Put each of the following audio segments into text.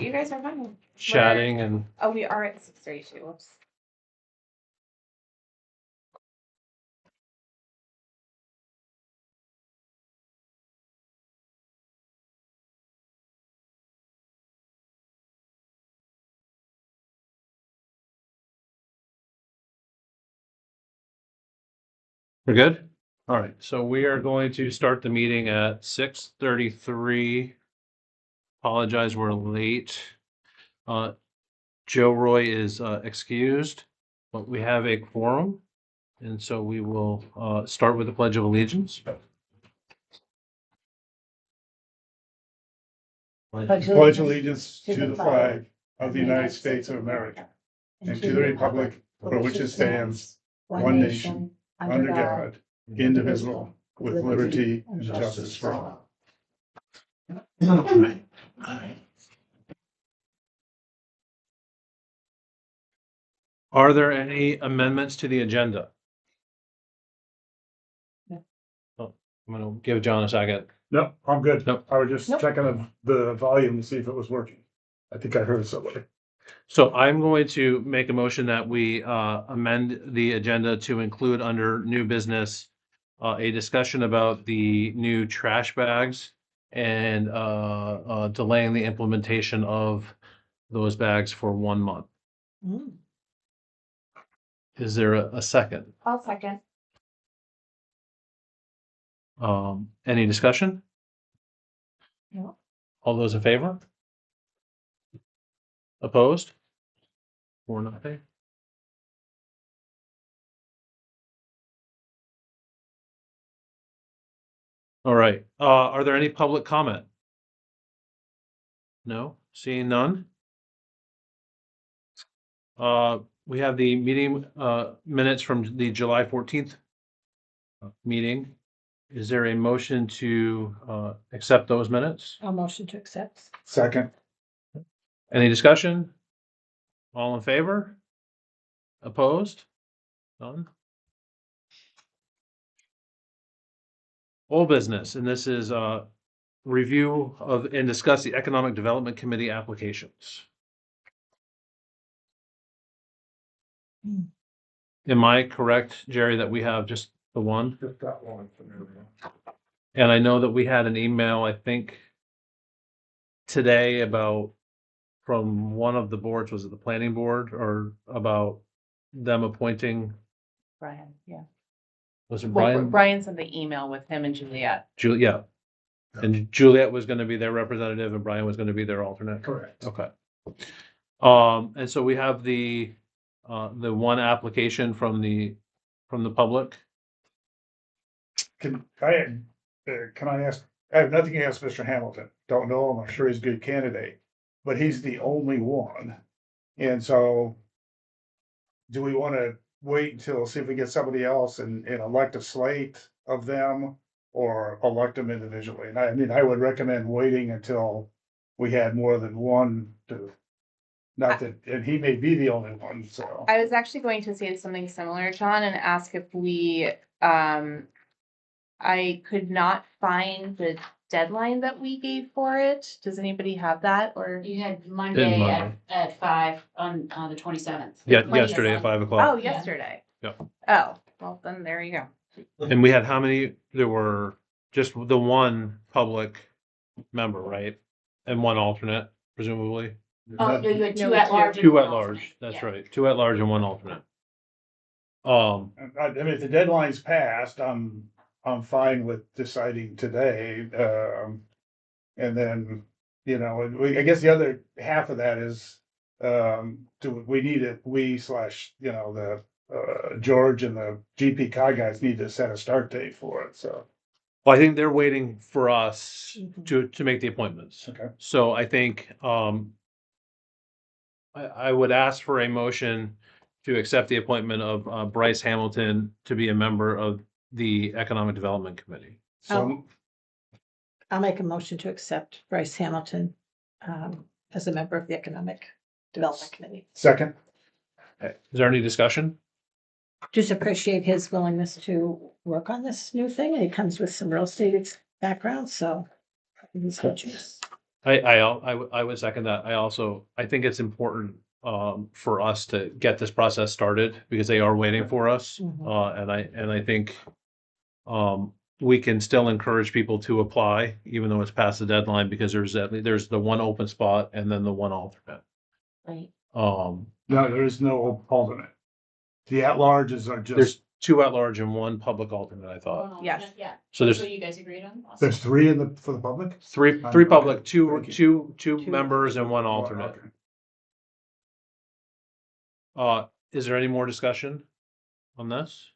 You guys are fine. chatting and Oh, we are at 6:32. Whoops. we're good? All right, so we are going to start the meeting at 6:33. Apologize, we're late. Joe Roy is excused, but we have a quorum. And so we will start with the Pledge of Allegiance. Pledge allegiance to the flag of the United States of America and to the republic for which it stands, one nation, under God, indivisible, with liberty and justice for all. Are there any amendments to the agenda? No. Oh, I'm going to give John a second. No, I'm good. Nope. I was just Nope. checking the volume to see if it was working. I think I heard somebody. So I'm going to make a motion that we amend the agenda to include under new business a discussion about the new trash bags and delaying the implementation of those bags for 1 month. Mm. Is there a second? I'll second. Any discussion? No. All those in favor? Opposed? 4-0. All right. Are there any public comment? No, seeing none. We have the meeting minutes from the July 14th meeting. Is there a motion to accept those minutes? I'll motion to accept. Second. Any discussion? All in favor? Opposed? None. Old business, and this is review of and discuss the Economic Development Committee applications. Am I correct, Jerry, that we have just the one? Just that one. And I know that we had an email, I think, today about from one of the boards, was it the planning board, or about them appointing, Brian, yeah. was it Well, Brian? Brian sent the email with him and Juliet. Yeah. And Juliet was gonna be their representative and Brian was gonna be their alternate. Correct. Okay. And so we have the one application from the public. Can I ask, I have nothing against Mr. Hamilton. Don't know him. I'm sure he's a good candidate, but he's the only one. And so do we want to wait until, see if we get somebody else and elect a slate of them or elect them individually? And I mean, I would recommend waiting until we had more than one to, not that, and he may be the only one, so. I was actually going to say something similar, John, and ask if we, I could not find the deadline that we gave for it. Does anybody have that, or? You had Monday Monday. at 5 on the 27th. Yeah, 27th. yesterday at 5 Oh, o'clock. yesterday. Yeah. Oh, well, then there you go. And we had how many? There were just the one public member, right? And one alternate, presumably. Oh, you had two No, at large. and Two one at large, alternate. that's Yeah. right. Two at large and one alternate. I mean, if the deadline's passed, I'm fine with deciding today. And then, I guess the other half of that is, do we need it, the George and the GP guys need to set a start date for it, so. Well, I think they're waiting for us Mhm. to make the appointments. Okay. So I think I would ask for a motion to accept the appointment of Bryce Hamilton to be a member of the Economic Development Committee. So, I'll make a motion to accept Bryce Hamilton as a member of the Economic Development Committee. second, Is there any discussion? Just appreciate his willingness to work on this new thing. And he comes with some real estate background, so he's good choice. I would second that. I think it's important for us to get this process started because they are waiting for us. Mhm. And I think we can still encourage people to apply, even though it's past the deadline, because there's the one open spot and then the one alternate. Right. No, there is no alternate. The at-larges are There's just, two at large and one public alternate, I thought. Yes. Yeah. So That's there's what you guys agreed on? Awesome. there's three for the public? three Okay, public, two thank you. two members and one alternate. Okay. Is there any more discussion on this?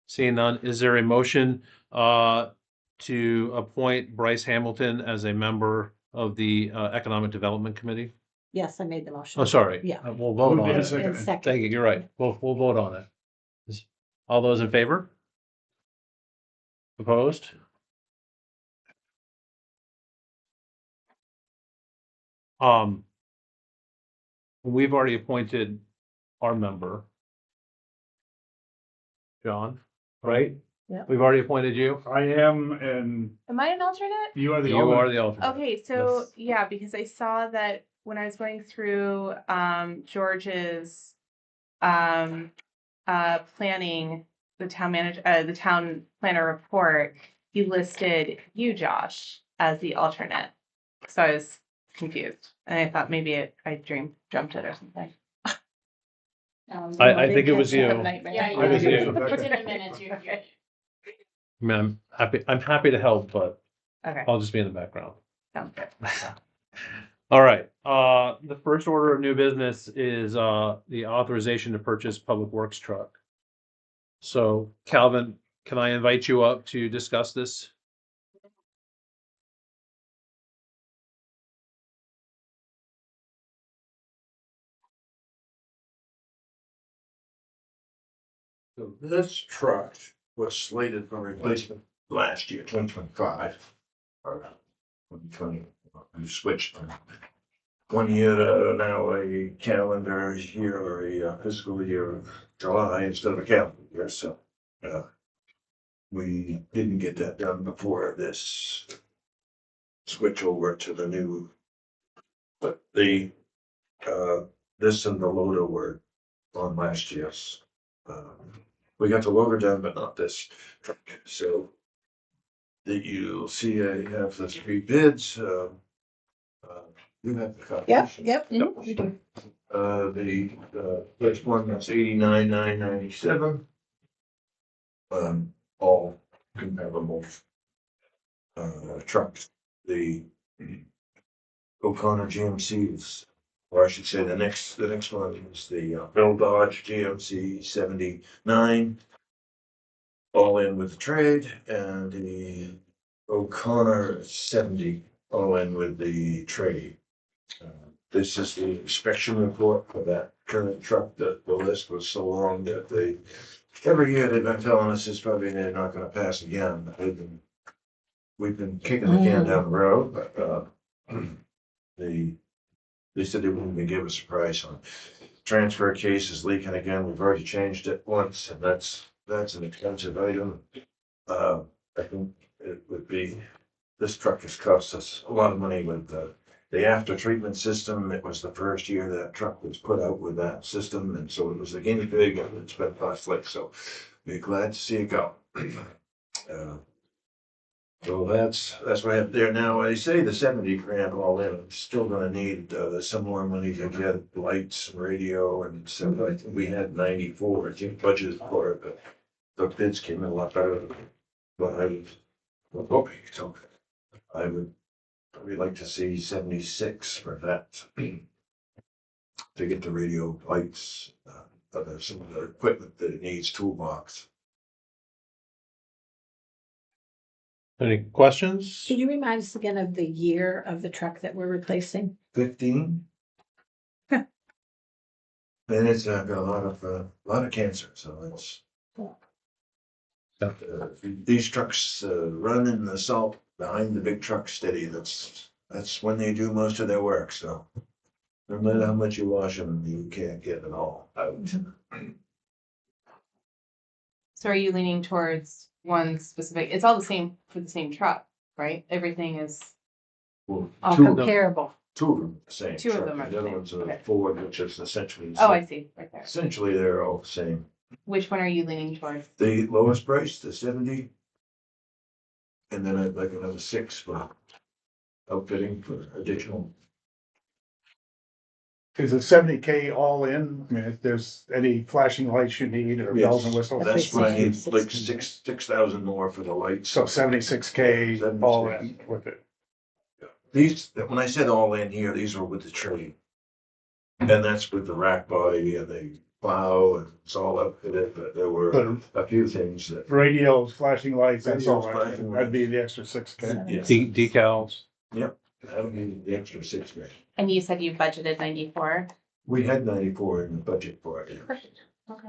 Seeing none, is there a motion to appoint Bryce Hamilton as a member of the Economic Development Committee? Yes, I made the motion. Oh, sorry. Yeah. We'll vote Moved on in it. second. And second. Thank you, you're right. We'll vote on it. All those in favor? Opposed? We've already appointed our member. John, right? Yeah. We've already appointed you. I am, and Am I an alternate? you are the You are alternate. the alternate. Okay, so Yes. yeah, because I saw that when I was going through George's planning, the town planner report, he listed you, Josh, as the alternate. So I was confused. And I thought maybe I jumped it or something. I think it was you. Have a I nightmare. Yeah, I was yeah. in for It's in that. a minute. You. mean, I'm happy to help, but Okay, I'll just be in the background. sounds good. All right, the first order of new business is, the authorization to purchase public works truck. So Calvin, can I invite you up to discuss this? So this truck was slated for replacement last year, 2025. Or 2020, we switched from 1 year to now a calendar year or a fiscal year of July instead of a calendar year, so. We didn't get that done before this switch over to the new. But this and the loader were on last year's. We got the loader done, but not this truck, so. That you'll see, I have the three bids, you have the copy. Yep. We do. The first one is 89,997. All comparable. Trucks, the O'Connor GMCs, or I should say the next one is the Bill Dodge GMC 79. All in with the trade, and the O'Connor 70, all in with the trade. This is the inspection report for that current truck, that the list was so long that every year they've been telling us it's probably they're not gonna pass again. We've been kicking the can down the road, but, they said they wouldn't even give us a price on transfer case is leaking again. We've already changed it once, and that's an expensive item. I think it would be, this truck has cost us a lot of money with the after treatment system. It was the first year that truck was put out with that system, and so it was a guinea pig, and it's been costly, so we're glad to see it go. So that's what I have there now. I say the 70 grand all in, I'm still gonna need some more money to get lights and radio, and so I think we had 94, I think budgeted for it, but the bids came in a lot better than what I was hoping, so I would probably like to see 76 for that. To get the radio, lights, some of the equipment that it needs, toolbox. Any questions? Can you remind us again of the year of the truck that we're replacing? 15. And it's got a lot of cancer, so it's. These trucks run in the salt behind the big truck steady. That's when they do most of their work, so. No matter how much you wash them, you can't get it all out. So are you leaning towards one specific, it's all the same for the same truck, right? Everything is, Well, All two, comparable. two of them are the same. Two of truck, them are and the The other same, one's a okay. Ford, which is essentially. Oh, I see, right there. Essentially, they're all the same. Which one are you leaning towards? The lowest price, the 70. And then I'd like another 6 for outfitting for additional. Is it 70K all in? I mean, if there's any flashing lights you need or bells and Yes, whistles? that's what I need, like 66. 6,000 more for the lights. So 76K all in with it. These, when I said all in here, these were with the tree. And that's with the rack body and the plow and it's all outfitted, but there were But a few things that. radios, flashing lights, that's all Radios, right. flashing That'd be lights. the extra 6K. Yeah. Decals. That would be the extra 6 grand. And you said you budgeted 94? We had 94 in the budget for it. Perfect. Okay.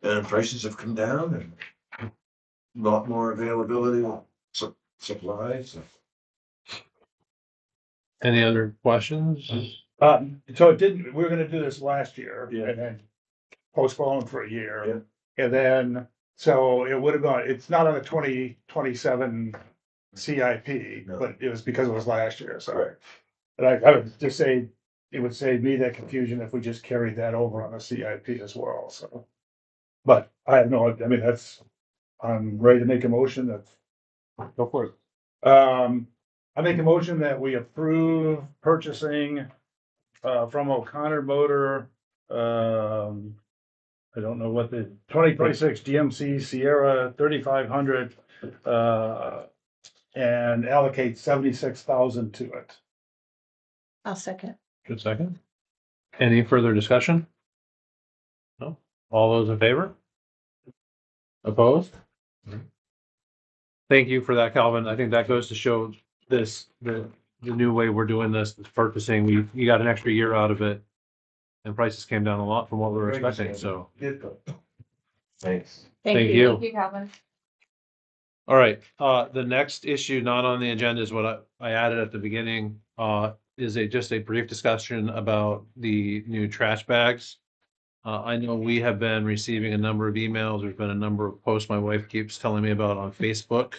And prices have come down and a lot more availability of supplies. Any other questions? So it didn't, we were gonna do this last year Yeah. and then postpone for a year. And then, so it would have gone, it's not on the 2027 CIP, No. but it was because it was last year, so. Correct. But I would just say, it would save me that confusion if we just carried that over on the CIP as well, so. But I have no, I mean, I'm ready to make a motion that's. Go for it. I make a motion that we approve purchasing, from O'Connor Motor, I don't know what the 2026 GMC Sierra 3500, and allocate 76,000 to it. I'll second. Good second. Any further discussion? No? All those in favor? Opposed? Thank you for that, Calvin. I think that goes to show the new way we're doing this purchasing. You got an extra year out of it. And prices came down a lot from what we were expecting, so. Thanks. Thank you. Thank you, Calvin. All right, the next issue not on the agenda is what I added at the beginning, is just a brief discussion about the new trash bags. I know we have been receiving a number of emails. There's been a number of posts my wife keeps telling me about on Facebook.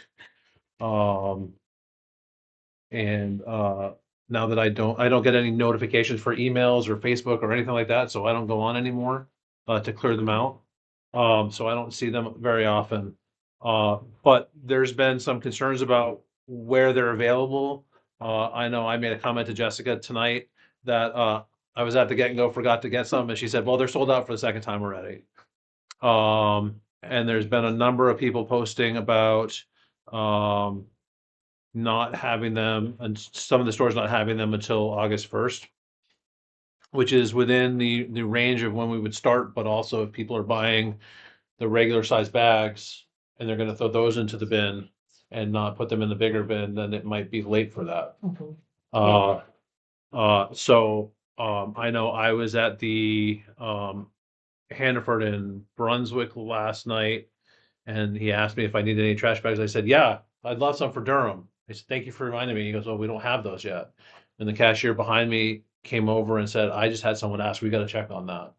Now that I don't get any notifications for emails or Facebook or anything like that, so I don't go on anymore, to clear them out. So I don't see them very often. But there's been some concerns about where they're available. I know I made a comment to Jessica tonight that, I was at the Get and Go, forgot to get some, and she said, well, they're sold out for the second time already. And there's been a number of people posting about, not having them, and some of the stores not having them until August 1st, which is within the range of when we would start, but also if people are buying the regular size bags and they're gonna throw those into the bin and not put them in the bigger bin, then it might be late for that. I know I was at the Hannaford in Brunswick last night, and he asked me if I needed any trash bags. I said, yeah, I'd love some for Durham. I said, thank you for reminding me. He goes, well, we don't have those yet. And the cashier behind me came over and said, I just had someone ask, we got to check on that.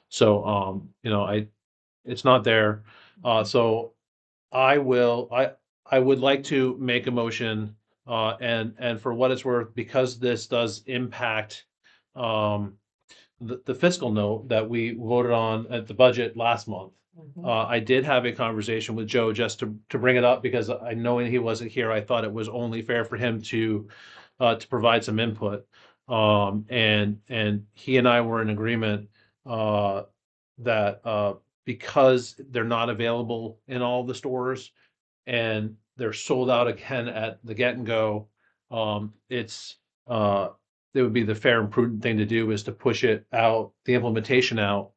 So, it's not there. So I would like to make a motion, and for what it's worth, because this does impact, the fiscal note that we voted on at the budget last month. I did have a conversation with Joe just to bring it up because I knowing he wasn't here, I thought it was only fair for him to provide some input. And he and I were in agreement, that, because they're not available in all the stores and they're sold out again at the Get and Go, it would be the fair and prudent thing to do is to push it out, the implementation out.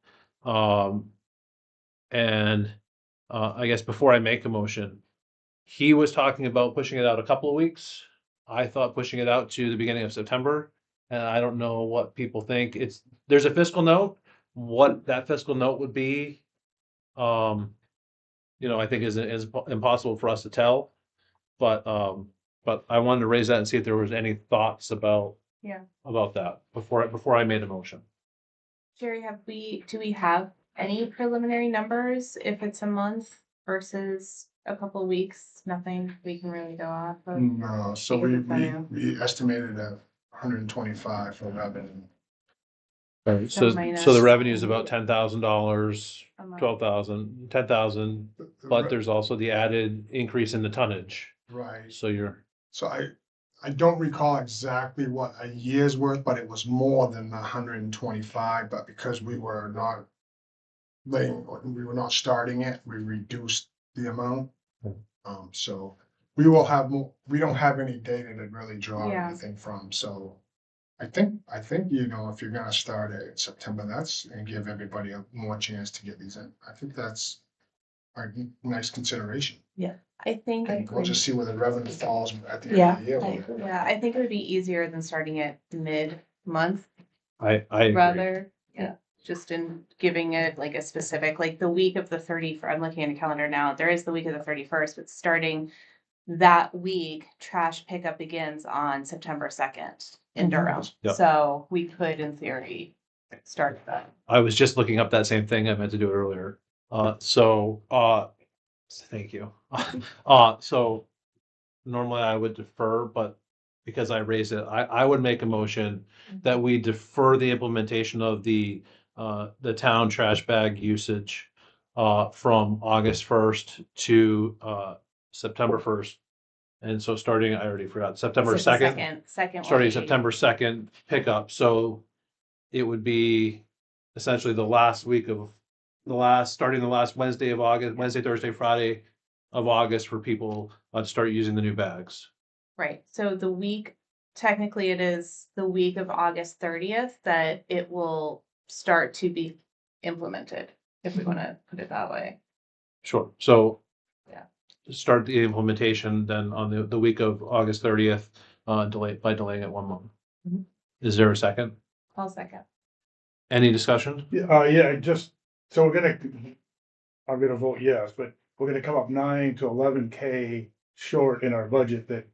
I guess before I make a motion, he was talking about pushing it out a couple of weeks. I thought pushing it out to the beginning of September. And I don't know what people think. There's a fiscal note. What that fiscal note would be, I think is impossible for us to tell. But I wanted to raise that and see if there was any thoughts about that before I made a motion. Jerry, do we have any preliminary numbers if it's a month versus a couple weeks, nothing we can really go off of. No, so Because we, it's brand we estimated at 125 for revenue. So minus- the revenue is about $10,000, a month. 12,000, 10,000, but there's also the added increase in the tonnage. Right, So you're, so I don't recall exactly what a year's worth, but it was more than 125, but because we were not we were not starting it, we reduced the amount. Hmm. So we will have more, we don't have any data to really draw Yeah. anything from, so I think, you know, if you're gonna start it in September, that's, and give everybody a more chance to get these in, I think that's a nice consideration. I think, And we'll just see where the revenue falls at the end Yeah, of the year. I agree. yeah, I think it would be easier than starting it mid-month I agree. rather. Yeah. Just in giving it like a specific, like the week of the 31st, I'm looking at a calendar now, there is the week of the 31st, but starting that week, trash pickup begins on September 2nd in Mhm. Durham. Yep. So we could, in theory, start that. I was just looking up that same thing. I meant to do it earlier. Thank you. So normally I would defer, but because I raised it, I would make a motion that we defer the implementation of the town trash bag usage from August 1st to September 1st. And so starting, I already forgot, September It's the 2nd, Second. starting will be- September 2nd pickup. So it would be essentially the last week of starting the last Wednesday of August, Wednesday, Thursday, Friday of August for people to start using the new bags. Right, so the week, technically it is the week of August 30th that it will start to be implemented, if we want to put it that way. Sure. So Yeah. start the implementation then on the week of August 30th, delaying it 1 month. Mhm. Is there a second? I'll second. Any discussion? Yeah, just, so I'm gonna vote yes, but we're gonna come up 9 to 11K short in our budget that,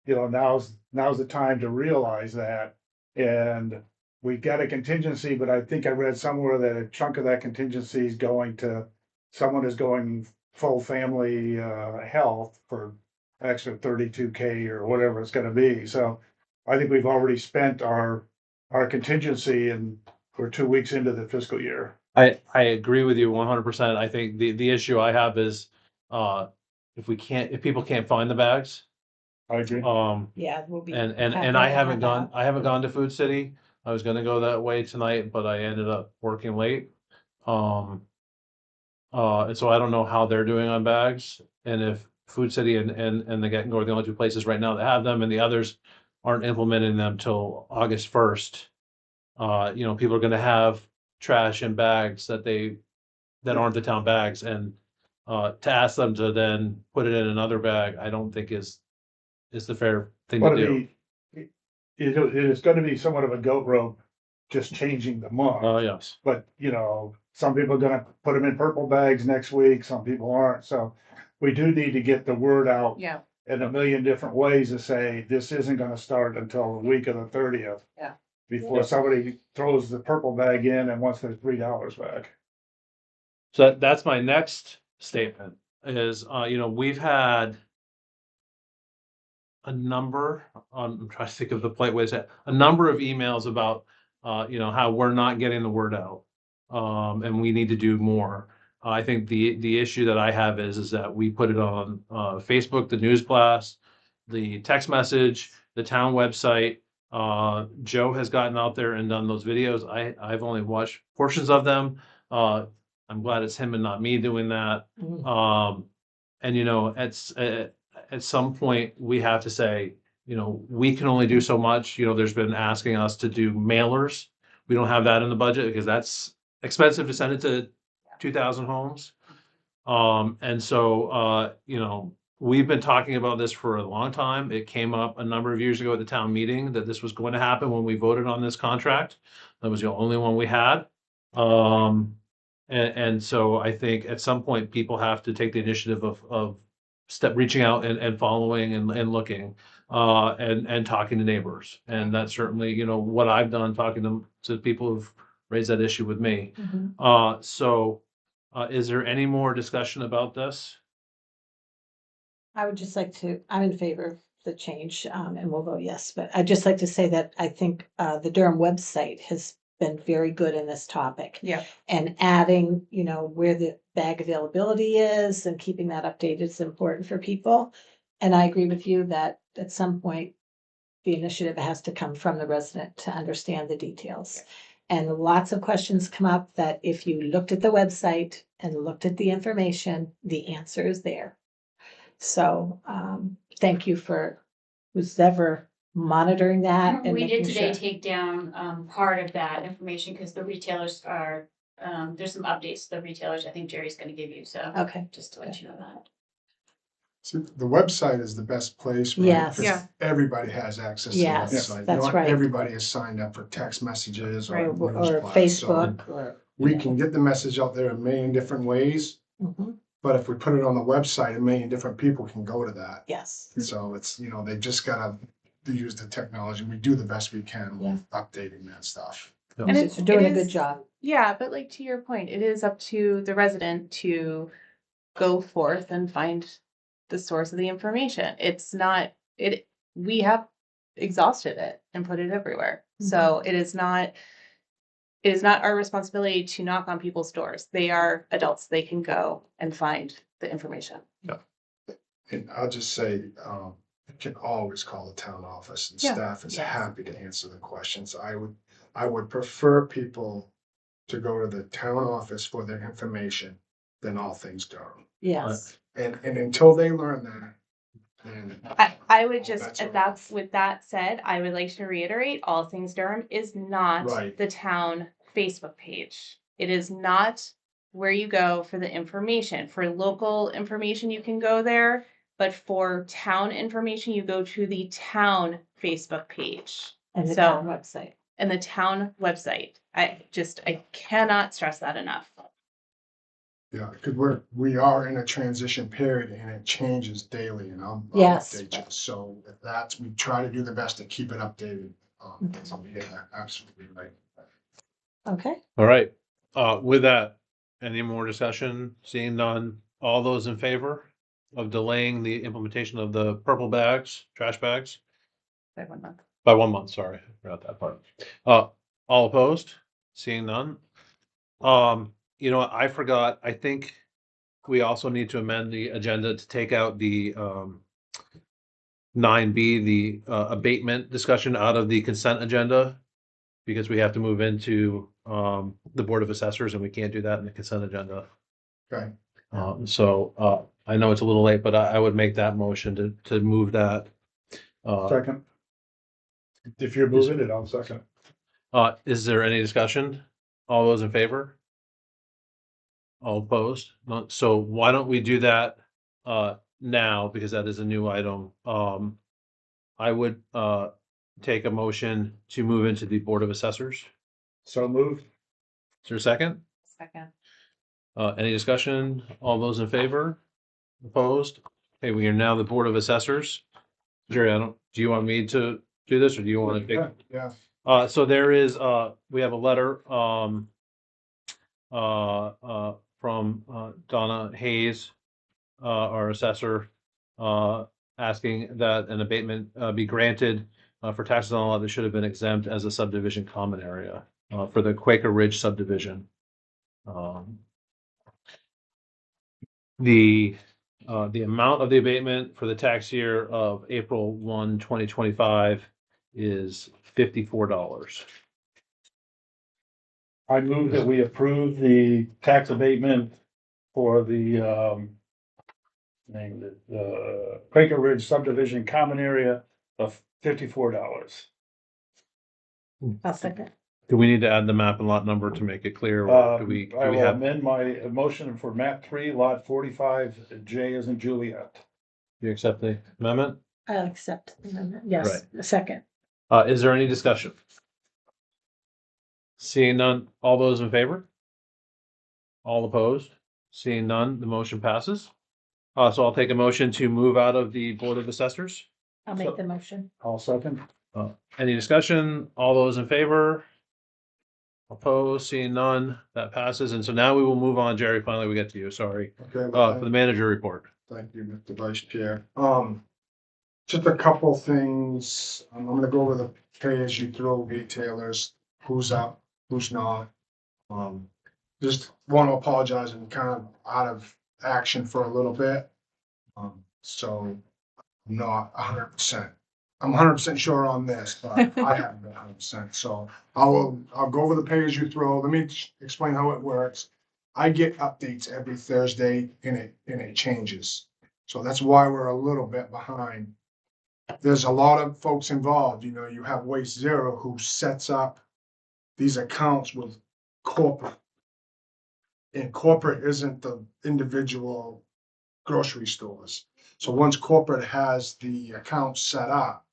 you know, now's the time to realize that. And we got a contingency, but I think I read somewhere that a chunk of that contingency is going to, someone is going full family, health for extra 32K or whatever it's gonna be. So I think we've already spent our contingency and we're 2 weeks into the fiscal year. I agree with you 100%. I think the issue I have is if people can't find the bags, I agree. Yeah, we'll be. and I haven't gone to Food City. I was gonna go that way tonight, but I ended up working late. And so I don't know how they're doing on bags, and if Food City and the Get and Go are the only two places right now that have them, and the others aren't implementing them till August 1st. You know, people are gonna have trash in bags that aren't the town bags, and to ask them to then put it in another bag, I don't think is the fair thing to But do. it is gonna be somewhat of a goat rope, just changing the month. Yes. But, you know, some people are gonna put them in purple bags next week, some people aren't, so we do need to get the word out Yeah, in a million different ways to say, this isn't gonna start until the week of the 30th. Yeah. Before somebody throws the purple bag in and wants their $3 back. So that's my next statement is, you know, we've had a number, I'm trying to think of the polite way to say it, a number of emails about, you know, how we're not getting the word out. And we need to do more. I think the issue that I have is that we put it on, Facebook, the news blast, the text message, the town website. Joe has gotten out there and done those videos. I've only watched portions of them. I'm glad it's him and not me doing that. And you know, at some point, we have to say, you know, we can only do so much. You know, there's been asking us to do mailers. We don't have that in the budget because that's expensive to send it to 2,000 homes. And so, you know, we've been talking about this for a long time. It came up a number of years ago at the town meeting that this was going to happen when we voted on this contract. That was the only one we had. And so I think at some point, people have to take the initiative of reaching out and following and looking, and talking to neighbors. And that's certainly, you know, what I've done, talking to people who've raised that issue with me. So is there any more discussion about this? I would just like to, I'm in favor of the change, and we'll vote yes, but I'd just like to say that I think, the Durham website has been very good in this topic. Yeah. And adding, where the bag availability is and keeping that updated is important for people. And I agree with you that at some point, the initiative has to come from the resident to understand the details. And lots of questions come up that if you looked at the website and looked at the information, the answer is there. So, thank you for who's ever monitoring that and We did making today sure. take down, part of that information, because the retailers are, there's some updates to the retailers I think Jerry's gonna give you, so. Okay. Just to let you know that. So the website is the best place. Right? Yes. 'Cause Yeah. everybody has access to the Yes, website. that's Not right. everybody is signed up for text messages Right, or or newsletters, so Facebook or. we can get the message out there a million different ways, Mhm, but if we put it on the website, a million different people can go to that. yes, So it's, they just gotta use the technology. We do the best we can with updating that stuff. And you're it's- doing it a good is- job. Yeah, but like to your point, it is up to the resident to go forth and find the source of the information. It's not, we have exhausted it and put it everywhere. So it is not our responsibility to knock on people's doors. They are adults. They can go and find the information. And I'll just say, you can always call the town office and Yeah. staff is Yes. happy to answer the questions. I would prefer people to go to the town office for their information than all things Durham. Yes, And until they learn that, then I would just, That's with that said, I would like to reiterate, All Things Durham is not Right. the town Facebook page. It is not where you go for the information. For local information, you can go there, but for town information, you go to the town Facebook page and the So- town website. and the town website. I cannot stress that enough. yeah, because we are in a transition period and it changes daily and I'll Yes. update you. So if we try to do the best to keep it updated. So yeah, absolutely right. Okay, All right, with that, any more discussion? Seeing none, all those in favor of delaying the implementation of the purple bags, trash bags? By 1 month. By 1 month, sorry, forgot that part. All opposed? Seeing none? I forgot, I think we also need to amend the agenda to take out the 9B, the abatement discussion out of the consent agenda. Because we have to move into the Board of Assessors and we can't do that in the consent agenda. Okay. I know it's a little late, but I would make that motion to move that. Second. If you're moving it, I'll second. Is there any discussion? All those in favor? All opposed? No, so why don't we do that now, because that is a new item. I would take a motion to move into the Board of Assessors. So moved. Is there a second? Second. Any discussion? All those in favor? Opposed? Okay, we are now the Board of Assessors. Jerry, do you want me to do this or do you want to Yeah. take? Yeah, So there is, we have a letter, from, Donna Hayes, our assessor, asking that an abatement, be granted, for taxes on a lot that should have been exempt as a subdivision common area, for the Quaker Ridge subdivision. The amount of the abatement for the tax year of April 1, 2025 is $54. I move that we approve the tax abatement for the, name of it, the Quaker Ridge subdivision common area of $54. I'll second. Do we need to add the map and lot number to make it clear? Or do we I will have, amend my motion for map 3, lot 45, J as in Juliet. you accept the amendment? I'll accept the amendment. Yes, a second. Is there any discussion? Seeing none, all those in favor? All opposed? Seeing none, the motion passes. So I'll take a motion to move out of the Board of Assessors. I'll make the motion. I'll second. Any discussion? All those in favor? Opposed? Seeing none, that passes. And so now we will move on. Jerry, finally we get to you. Sorry. okay. For the manager report. Thank you, Mr. Vice Chair. Just a couple things. I'm gonna go over the pay-as-you-throw retailers, who's up, who's not. Just want to apologize and kind of out of action for a little bit. So I'm not 100%. I'm 100% sure on this, but I haven't been 100%. So I'll go over the pay-as-you-throw. Let me explain how it works. I get updates every Thursday and it changes. So that's why we're a little bit behind. There's a lot of folks involved. You know, you have Waste Zero who sets up these accounts with corporate. And corporate isn't the individual grocery stores. So once corporate has the account set up,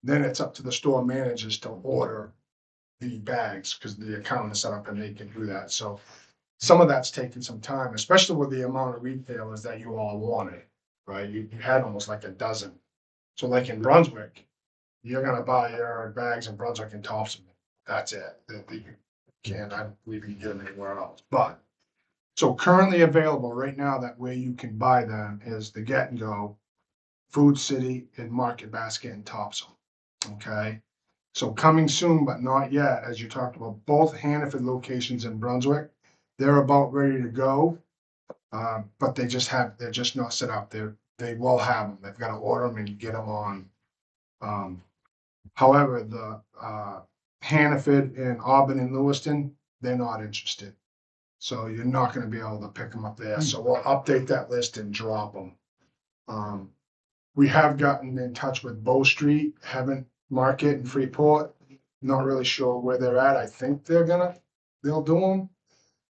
then it's up to the store managers to order the bags because the account is set up and they can do that. So some of that's taken some time, especially with the amount of retailers that you all wanted, right? You had almost like a dozen. So like in Brunswick, you're gonna buy your bags in Brunswick and Thompson. That's it. You can't, I don't believe you can get them anywhere else. But so currently available right now that way you can buy them is the Get and Go, Food City, and Market Basket and Thompson. Okay. So coming soon, but not yet, as you talked about, both Hannaford locations in Brunswick, they're about ready to go. But they're just not set up. They will have them. They've got to order them and get them on. However, the Hannaford and Auburn and Lewiston, they're not interested. So you're not gonna be able to pick them up there. So we'll update that list and drop them. We have gotten in touch with Bow Street, Heaven Market in Freeport. Not really sure where they're at. I think they'll do them.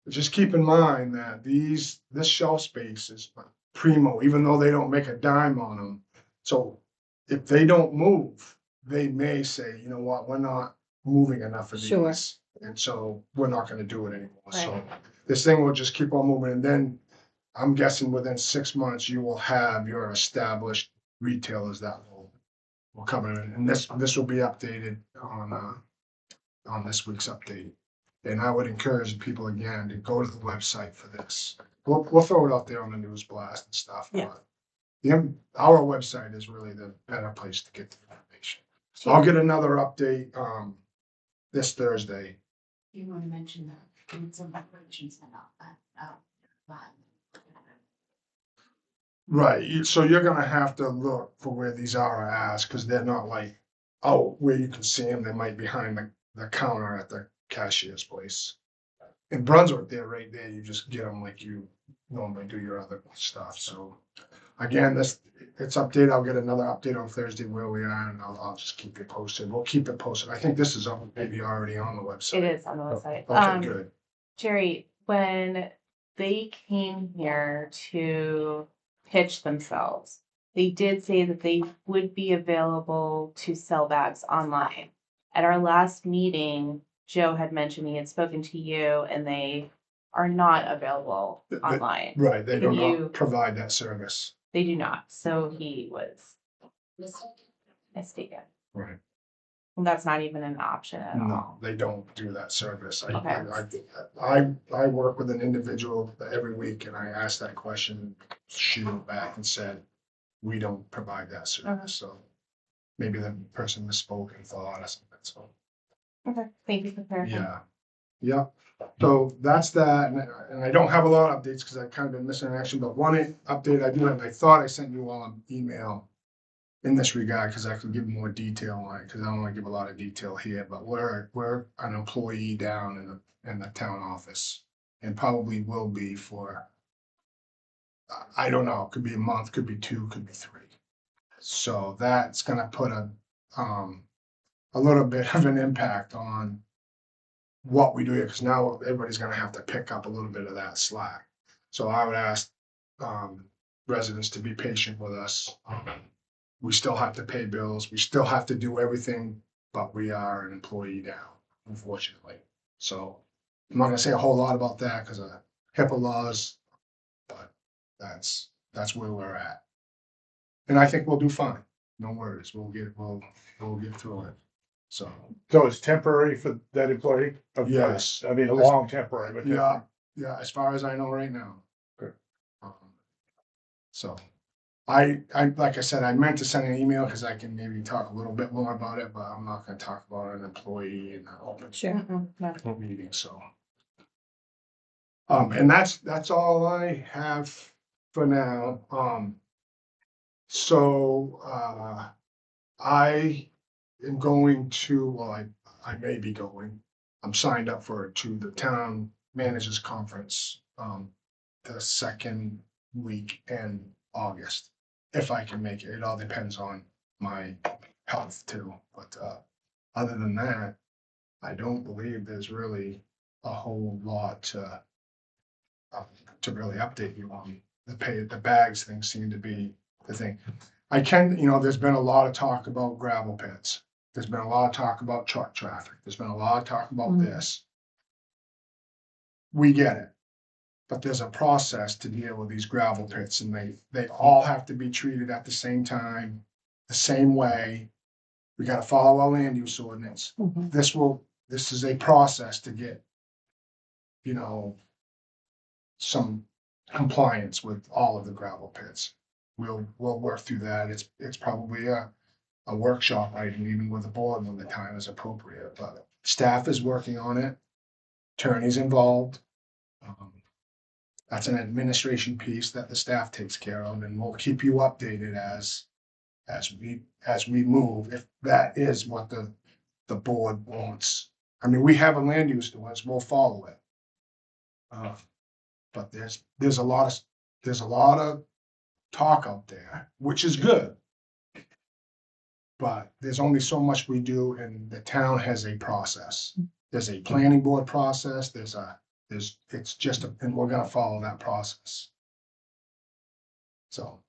But just keep in mind that this shelf space is primo, even though they don't make a dime on them. So if they don't move, they may say, you know what, we're not moving enough of Sure. these. And so we're not gonna do it anymore. So Right. this thing will just keep on moving. And then I'm guessing within 6 months, you will have your established retailers that will come in. And this will be updated on this week's update. And I would encourage people again to go to the website for this. We'll throw it out there on the news blast and stuff. Yeah. But our website is really the better place to get the information. So I'll get another update this Thursday. You want to mention that, need some operations and all that, Right, so you're gonna have to look for where these RRs, because they're not like, oh, where you can see them, they might be behind the counter at the cashier's place. In Brunswick, they're right there, you just get them like you normally do your other stuff, so. Again, it's updated, I'll get another update on Thursday where we are, and I'll just keep you posted, we'll keep it posted, I think this is maybe already on the website. It is on the website. Okay, good, Jerry, when they came here to pitch themselves, they did say that they would be available to sell bags online. At our last meeting, Joe had mentioned he had spoken to you and they are not available online. right, they do Can you- not provide that service, They do not. So he was listen. mistaken. right. And that's not even an option at all. No, they don't do that service. Okay. I work with an individual every week and I asked that question, she wrote back and said, we don't provide that service, so maybe the person misspoke and thought or something, so, Okay, thank you for clarifying. yeah. Yeah, so that's that, and I don't have a lot of updates because I've kind of been missing in action, but one update I do have, I thought I sent you all an email in this regard, because I can give more detail on it, because I don't want to give a lot of detail here, but we're an employee down in the town office. And probably will be for, I don't know, could be a month, could be 2, could be 3. So that's gonna put a little bit of an impact on what we do here, because now everybody's gonna have to pick up a little bit of that slack. So I would ask residents to be patient with us. We still have to pay bills, we still have to do everything, but we are an employee now, unfortunately. So I'm not gonna say a whole lot about that because of HIPAA laws, but that's where we're at. And I think we'll do fine. No worries. We'll get through it. So, So it's temporary for that employee? Yes. I mean, a long temporary, but. yeah, as far as I know right now. Good. So like I said, I meant to send an email because I can maybe talk a little bit more about it, but I'm not gonna talk about an employee in an open Sure. Mm-mm, no. meeting, so. And that's all I have for now. So, I am going to, well, I may be going. I'm signed up to the town managers conference, the second week in August. If I can make it, it all depends on my health too, but, other than that, I don't believe there's really a whole lot to really update you on. The bags thing seem to be the thing. I can, there's been a lot of talk about gravel pits. There's been a lot of talk about truck traffic. There's been a lot of talk about Mhm. this. We get it. But there's a process to deal with these gravel pits, and they all have to be treated at the same time, the same way. We gotta follow our land use ordinance. Mhm. This is a process to get, some compliance with all of the gravel pits. We'll work through that. It's probably a workshop item, even with the board when the time is appropriate, but staff is working on it. Attorneys involved. That's an administration piece that the staff takes care of, and we'll keep you updated as we move, if that is what the board wants. I mean, we have a land use ordinance, we'll follow it. But there's a lot of talk out there, which is good. But there's only so much we do, and the town has a process. There's a planning board process, and we're gonna follow that process. So.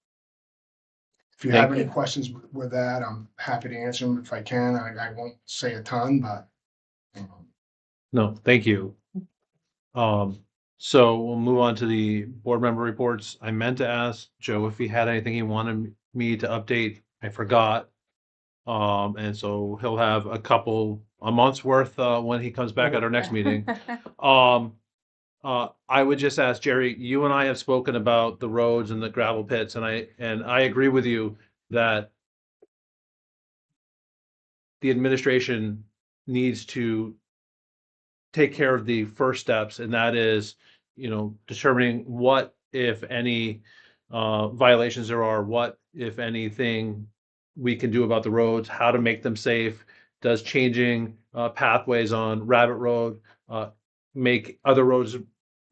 If you have Thank any you. questions with that, I'm happy to answer them if I can. I won't say a ton, but. No, thank you. So we'll move on to the board member reports. I meant to ask Joe if he had anything he wanted me to update. I forgot. And so he'll have a month's worth, when he comes back at our next meeting. I would just ask Jerry, you and I have spoken about the roads and the gravel pits, and I agree with you that the administration needs to take care of the first steps, and that is, determining what, if any, violations there are, what, if anything, we can do about the roads, how to make them safe. Does changing pathways on Rabbit Road make other roads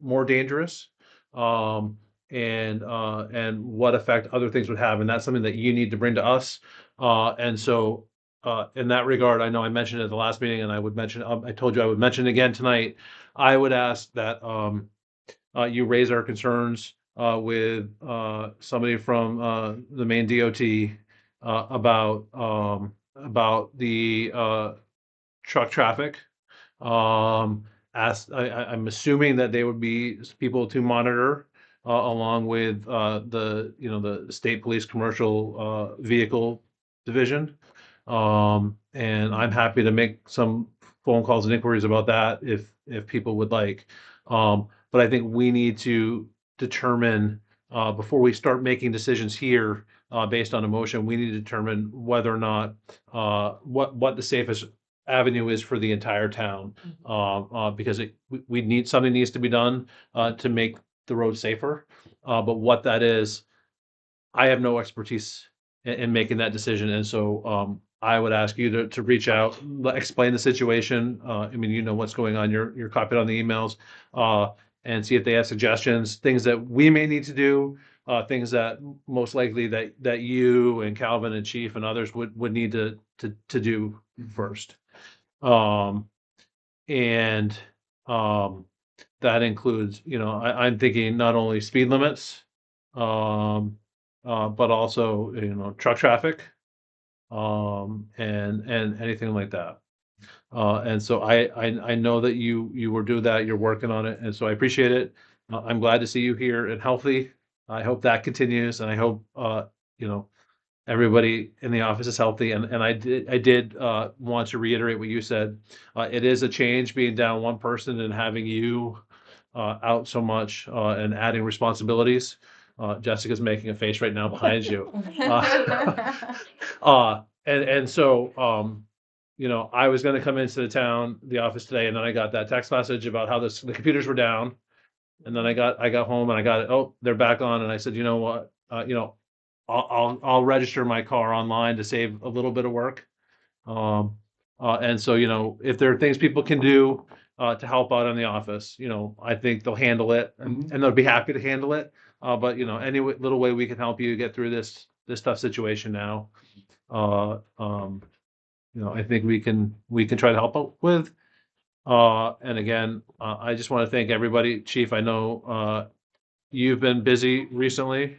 more dangerous? And what effect other things would have? And that's something that you need to bring to us. And so in that regard, I know I mentioned it at the last meeting, and I told you I would mention it again tonight. I would ask that you raise our concerns with somebody from the Maine DOT about the truck traffic. I'm assuming that they would be people to monitor along with the state police commercial vehicle division. And I'm happy to make some phone calls and inquiries about that if people would like. But I think we need to determine before we start making decisions here based on emotion, we need to determine whether or not what the safest avenue is for the entire town. Because something needs to be done to make the road safer. But what that is, I have no expertise in making that decision, and so I would ask you to reach out, explain the situation. I mean, you know what's going on. You're copied on the emails, and see if they have suggestions, things that we may need to do, things that most likely that you and Calvin and Chief and others would need to do first. And that includes, I'm thinking not only speed limits, but also, truck traffic, and anything like that. And so I know that you will do that, you're working on it, and so I appreciate it. I'm glad to see you here and healthy. I hope that continues, and I hope, everybody in the office is healthy. And I did want to reiterate what you said. It is a change being down one person and having you out so much and adding responsibilities. Jessica's making a face right now behind you. And so, you know, I was gonna come into the office today, and then I got that text message about how the computers were down. And then I got home and I got it, oh, they're back on, and I said, you know what, you know, I'll register my car online to save a little bit of work. And so, you know, if there are things people can do, to help out in the office, you know, I think they'll handle it and they'll be happy to handle it. But you know, any little way we can help you get through this tough situation now, you know, I think we can try to help out with. And again, I just want to thank everybody. Chief, I know, you've been busy recently.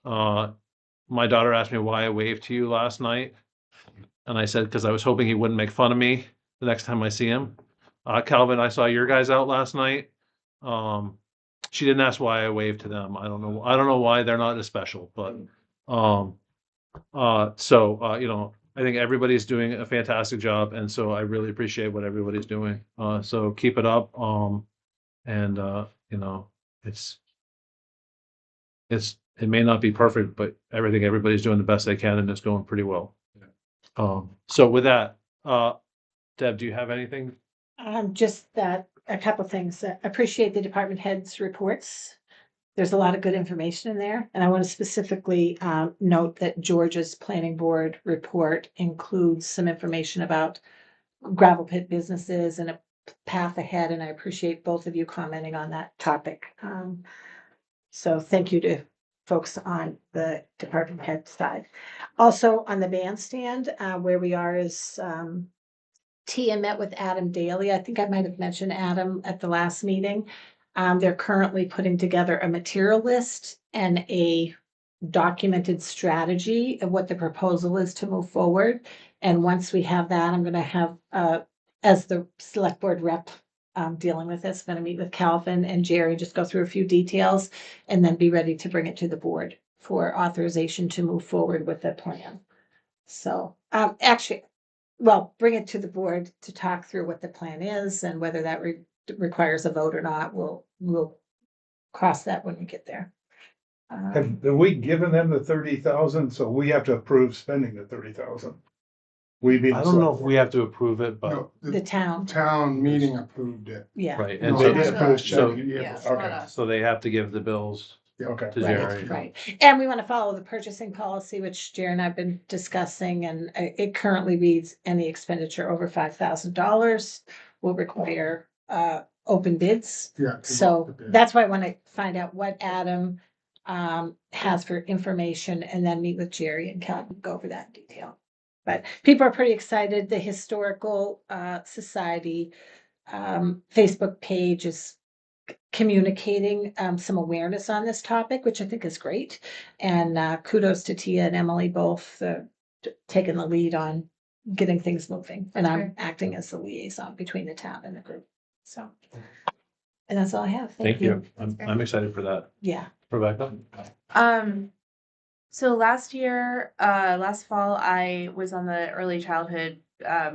My daughter asked me why I waved to you last night. And I said, because I was hoping he wouldn't make fun of me the next time I see him. Calvin, I saw your guys out last night. She didn't ask why I waved to them. I don't know why they're not as special, but, you know, I think everybody's doing a fantastic job, and so I really appreciate what everybody's doing. So keep it up. And you know, it may not be perfect, but everybody's doing the best they can, and it's going pretty well. So with that, Deb, do you have anything? Just that, a couple things. Appreciate the department heads' reports. There's a lot of good information in there, and I want to specifically note that Georgia's planning board report includes some information about gravel pit businesses and a path ahead, and I appreciate both of you commenting on that topic. So thank you to folks on the department head side. Also on the bandstand, where we are is Tia met with Adam Daly. I think I might have mentioned Adam at the last meeting. They're currently putting together a material list and a documented strategy of what the proposal is to move forward. And once we have that, I'm gonna have, as the select board rep, dealing with this, I'm gonna meet with Calvin and Jerry, just go through a few details and then be ready to bring it to the board for authorization to move forward with the plan. So, actually, well, bring it to the board to talk through what the plan is and whether that requires a vote or not. We'll cross that when we get there. Have we given them the 30,000? So we have to approve spending the 30,000. We being. I don't know if we have to approve it, but No, The the town, town meeting approved it. yeah. right. No, And they so, did approve so- checking, Yeah. Okay, so they have to give the bills okay. to Jerry. Right. And we want to follow the purchasing policy, which Jerry and I've been discussing, and it currently reads any expenditure over $5,000 will require open bids. Yeah. So that's why I want to find out what Adam has for information and then meet with Jerry and Calvin, go over that in detail. But people are pretty excited. The Historical Society Facebook page is communicating some awareness on this topic, which I think is great. And kudos to Tia and Emily both taking the lead on getting things moving. And I'm acting as the liaison between the town and the group. So, and that's all I have. Thank you. I'm excited for that. Yeah. Rebecca? So last fall, I was on the early childhood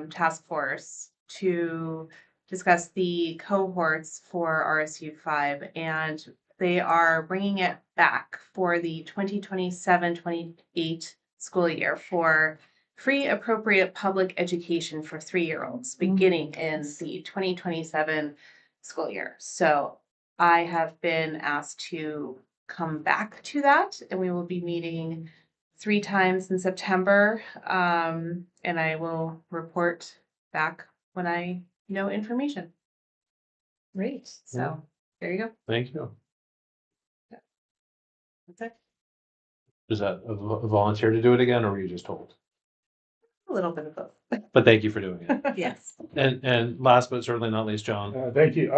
task force to discuss the cohorts for RSU 5, and they are bringing it back for the 2027-28 school year for free appropriate public education for 3-year-olds beginning in the 2027 school year. So I have been asked to come back to that, and we will be meeting 3 times in September. And I will report back when I know information. Great. So there you go. Thank you. That's it. Is that a volunteer to do it again, or were you just told? A little bit of both. But thank you for doing it. Yes. And last but certainly not least, John. Thank you.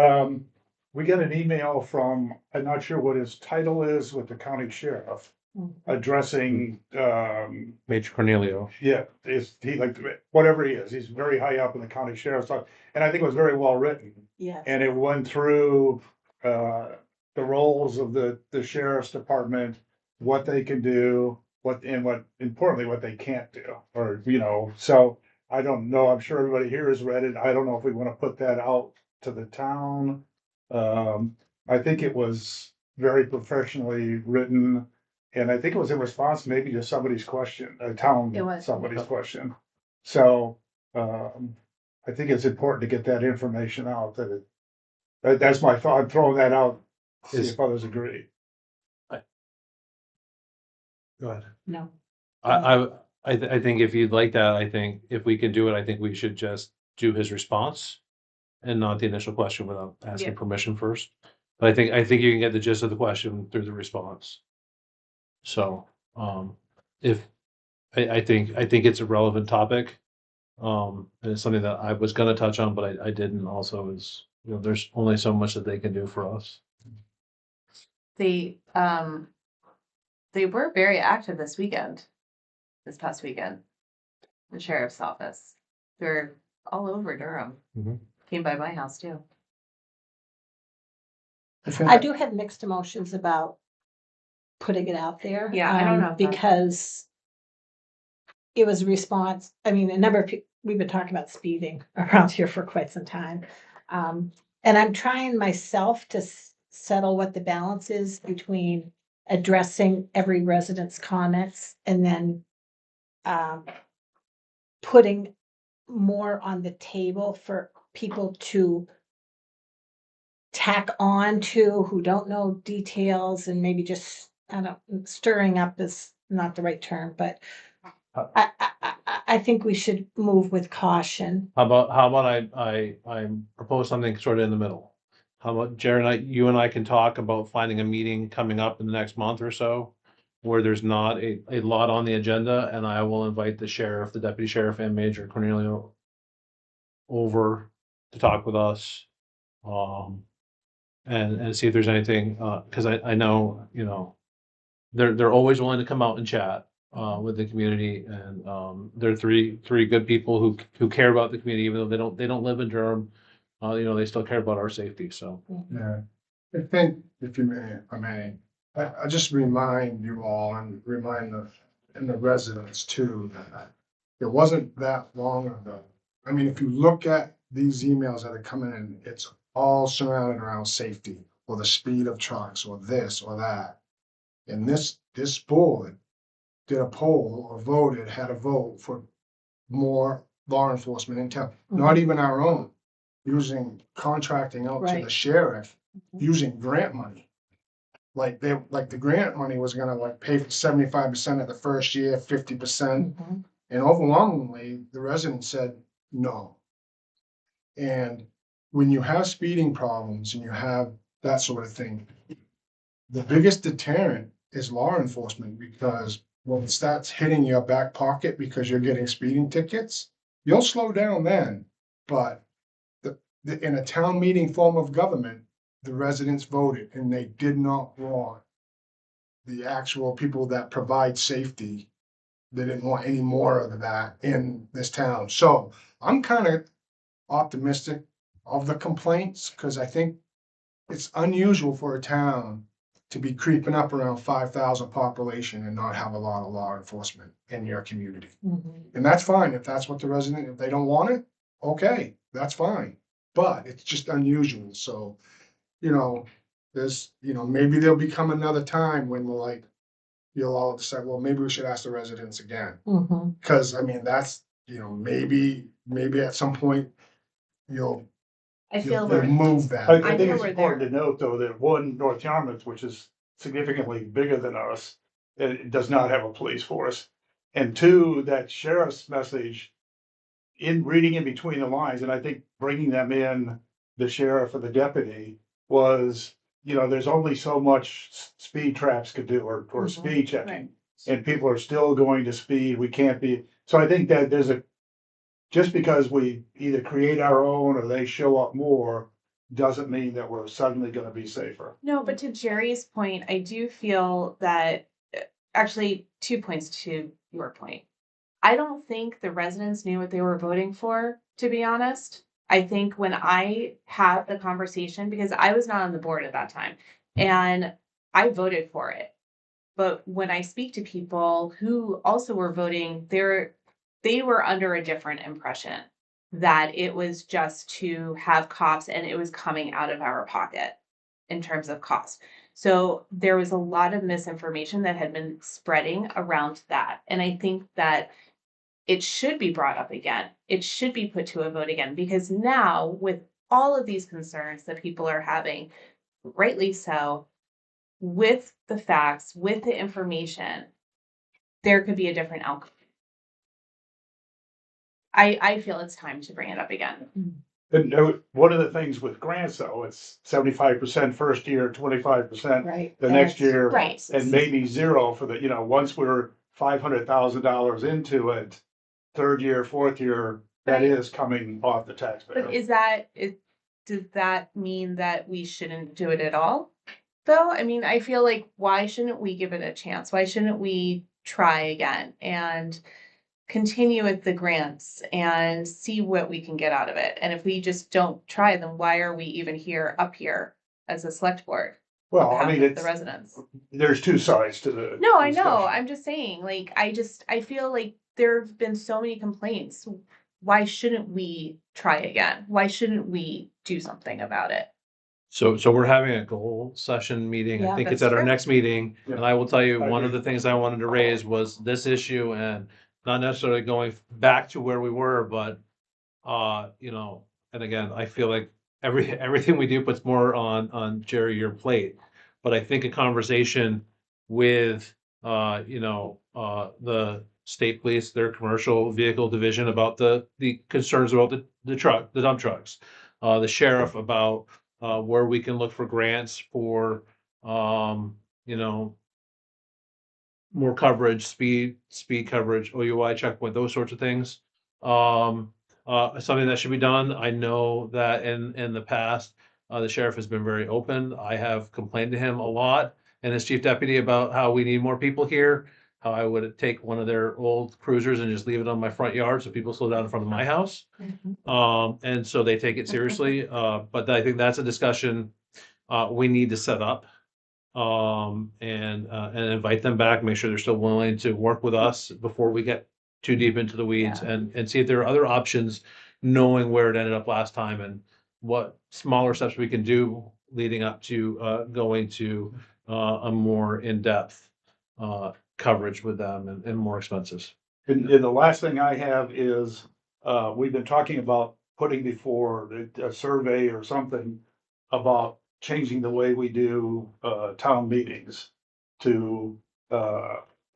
We got an email from, I'm not sure what his title is with the county sheriff addressing, Major Cornelio. yeah, he like, whatever he is, he's very high up in the county sheriff's office. And I think it was very well written. Yes. And it went through, the roles of the sheriff's department, what they can do, importantly, what they can't do, or, you know, so I don't know, I'm sure everybody here has read it. I don't know if we want to put that out to the town. I think it was very professionally written. And I think it was in response maybe to somebody's question, It was. somebody's question. So, I think it's important to get that information out that's my thought. I'm throwing that out, see Is- if others agree. Go ahead. No. I think if you'd like that, I think if we can do it, I think we should just do his response and not the initial question without asking Yeah. permission first. But I think you can get the gist of the question through the response. So, if, I think it's a relevant topic. And it's something that I was gonna touch on, but I didn't also is, there's only so much that they can do for us. They were very active this past weekend. The sheriff's office. They're all over Durham. Mhm. Came by my house too. I do have mixed emotions about putting it out there. Yeah, I don't know if that's- Because it was a response, I mean, a number of people, we've been talking about speeding around here for quite some time. And I'm trying myself to settle what the balance is between addressing every resident's comments and then putting more on the table for people to tack on to who don't know details and maybe just, I don't, stirring up is not the right term, but I think we should move with caution. How about I propose something sort of in the middle? How about Jared, you and I can talk about finding a meeting coming up in the next month or so where there's not a lot on the agenda, and I will invite the sheriff, the deputy sheriff, and Major Cornelio over to talk with us. And see if there's anything, because I know, they're always willing to come out and chat with the community, and they're three good people who care about the community, even though they don't live in Durham. They still care about our safety. So Yeah, I think if you may, if I may, I just remind you all and remind the residents too, that it wasn't that long ago. I mean, if you look at these emails that are coming in, it's all surrounded around safety or the speed of trucks or this or that. And this board did a poll or had a vote for more law enforcement in town, not even our own, using contracting out to the Right. sheriff, using grant money. Like the grant money was gonna pay for 75% of the first year, 50%. And overwhelmingly, the residents said no. And when you have speeding problems and you have that sort of thing, the biggest deterrent is law enforcement, because when it starts hitting your back pocket because you're getting speeding tickets, you'll slow down then. But in a town meeting form of government, the residents voted and they did not want the actual people that provide safety. They didn't want any more of that in this town. So I'm kind of optimistic of the complaints, because I think it's unusual for a town to be creeping up around 5,000 population and not have a lot of law enforcement in your community. And that's fine if that's what if they don't want it, okay, that's fine. But it's just unusual. So, there's, maybe there'll become another time when you'll all decide, well, maybe we should ask the residents again. Cause I mean, that's, maybe at some point you'll I feel you'll we're, move that. I I think feel it's we're important to note, though, that one, North Yarmouth, which is significantly bigger than us, it does not have a police force. And two, that sheriff's message, in reading in between the lines, and I think bringing them in, the sheriff or the deputy, was, there's only so much speed traps could do, or speed checking. And people are still going to speed, we can't be, so I think that just because we either create our own or they show up more, doesn't mean that we're suddenly gonna be safer. no, but to Jerry's point, I do feel that, actually, 2 points to your point. I don't think the residents knew what they were voting for, to be honest. I think when I had the conversation, because I was not on the board at that time, and I voted for it. But when I speak to people who also were voting, they were under a different impression that it was just to have cops and it was coming out of our pocket in terms of cost. So there was a lot of misinformation that had been spreading around that. And I think that it should be brought up again. It should be put to a vote again, because now with all of these concerns that people are having, rightly so, with the facts, with the information, there could be a different outcome. I feel it's time to bring it up again. And one of the things with grants though, it's 75% first year, 25% Right. the next That's- year. Right. And maybe zero for the, once we're $500,000 into it, third year, fourth year, that Right. is coming off the taxpayer. But does that mean that we shouldn't do it at all? Though, I mean, I feel like why shouldn't we give it a chance? Why shouldn't we try again and continue with the grants and see what we can get out of it? And if we just don't try, then why are we even up here as a select board? Well, on I mean, behalf of it's, the residents. there's two sides to the. No, I know. discussion. I'm just saying, like, I feel like there have been so many complaints. Why shouldn't we try again? Why shouldn't we do something about it? So we're having a goal session meeting. I Yeah, think it's that's at our true. next meeting. Yeah. And I will tell you, I one of agree. the things I wanted to raise was this issue and not necessarily going back to where we were, but and again, I feel like everything we do puts more on Jerry, your plate. But I think a conversation with the state police, their commercial vehicle division about the concerns about the dump trucks, the sheriff about where we can look for grants for more coverage, speed coverage, OUI checkpoint, those sorts of things. Something that should be done. I know that in the past, the sheriff has been very open. I have complained to him a lot and his chief deputy about how we need more people here. How I would take one of their old cruisers and just leave it on my front yard so people slow down in front of my house. And so they take it seriously. But I think that's a discussion we need to set up. And invite them back, make sure they're still willing to work with us before we get too deep into the weeds and see if there are other options, knowing where it ended up last time and what smaller steps we can do leading up to going to a more in-depth coverage with them and more expenses. And the last thing I have is, we've been talking about putting before a survey or something about changing the way we do, town meetings to,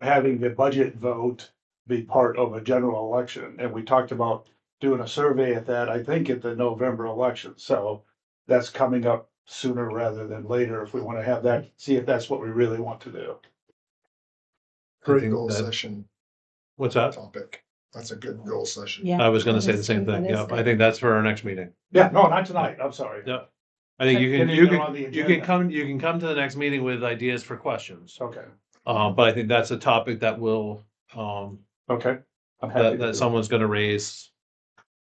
having the budget vote be part of a general election. And we talked about doing a survey at that, I think at the November election. So that's coming up sooner rather than later if we want to have that, see if that's what we really want to do. I Great think goal that- session What's that? topic. That's a good goal session. Yeah. I was gonna that say the is same good, thing. that is Yeah, I good. think that's for our next meeting. Yeah, no, not tonight. I'm sorry. Yeah. I think you Putting it on the can agenda. come to the next meeting with ideas for questions. Okay, But I think that's a topic that will, okay. I'm happy to do that it. someone's gonna raise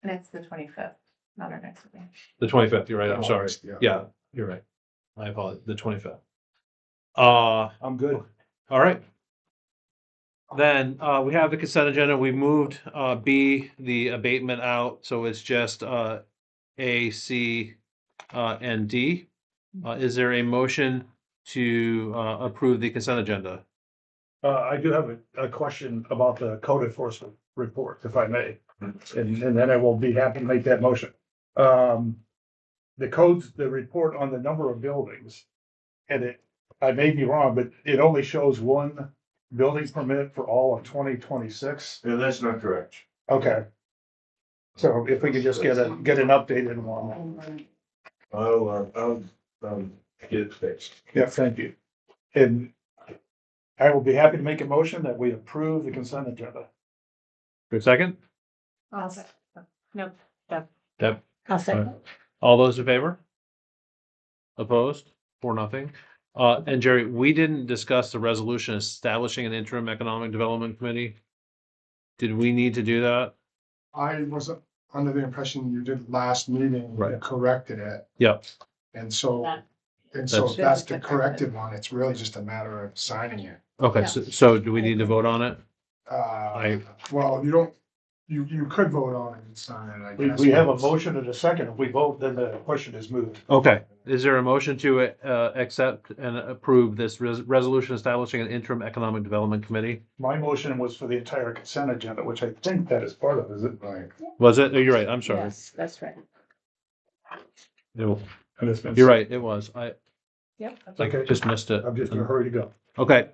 And it's the 25th, not our next meeting. the 25th. You're right. I'm sorry. Yeah, you're right. I apologize. The 25th. I'm good. All right. Then, we have the consent agenda. We moved, B, the abatement out, so it's just, A, C, and D. Is there a motion to, approve the consent agenda? I do have a question about the code enforcement report, if I may, and then I will be happy to make that motion. The codes, the report on the number of buildings, and I may be wrong, but it only shows one building permit for all of 2026. Yeah, that's not correct. Okay. So if we could just get an updated one. I'll get it fixed. Yeah, thank you. And I will be happy to make a motion that we approve the consent agenda. For a second? No, Deb? I'll second. All those in favor? Opposed? 4-0. And Jerry, we didn't discuss the resolution establishing an interim economic development committee. Did we need to do that? I was under the impression you did last meeting, you Right. corrected it. Yep. And so, That- and so if That's- that's the corrected one, it's really just a matter of signing it. Okay, Yeah. so do we need to vote on it? Well, you don't, You could vote on it and sign it, I We, guess. we have a motion and a second. If we vote, then the question is moved. Okay, is there a motion to accept and approve this resolution establishing an interim economic development committee? My motion was for the entire consent agenda, which I think that is part of, is it? Right. Was it? Oh, you're right, I'm sorry. Yes, that's right. You're And it's been. right, it was. I Yep. Okay. just missed it. I'm just in a hurry to go. Okay,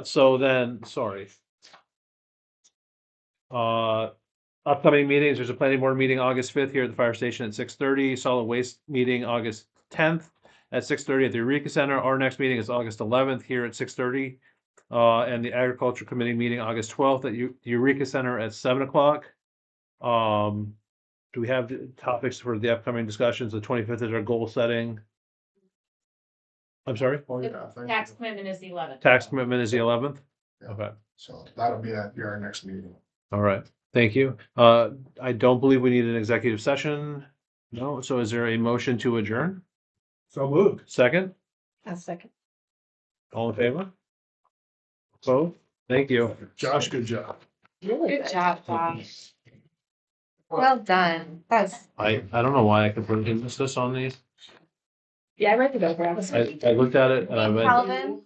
so then, sorry. Upcoming meetings, there's a planning board meeting August 5th here at the fire station at 6:30, solid waste meeting August 10th at 6:30 at the Eureka Center. Our next meeting is August 11th here at 6:30. And the agriculture committee meeting August 12th at Eureka Center at 7 o'clock. Do we have topics for the upcoming discussions? The 25th is our goal setting. I'm sorry, Oh, yeah, I think- Tax commitment is the 11th. tax commitment is the 11th. Yeah. Okay. So that'll be at your next meeting. All right, thank you. I don't believe we need an executive session. No, so is there a motion to adjourn? So moved. Second, A second. all in favor? Both, thank you. Josh, good job. Really Good job, Josh. Well done. That's I don't know why I completely missed this on these. Yeah, I read it over. I looked at it and I went, Calvin.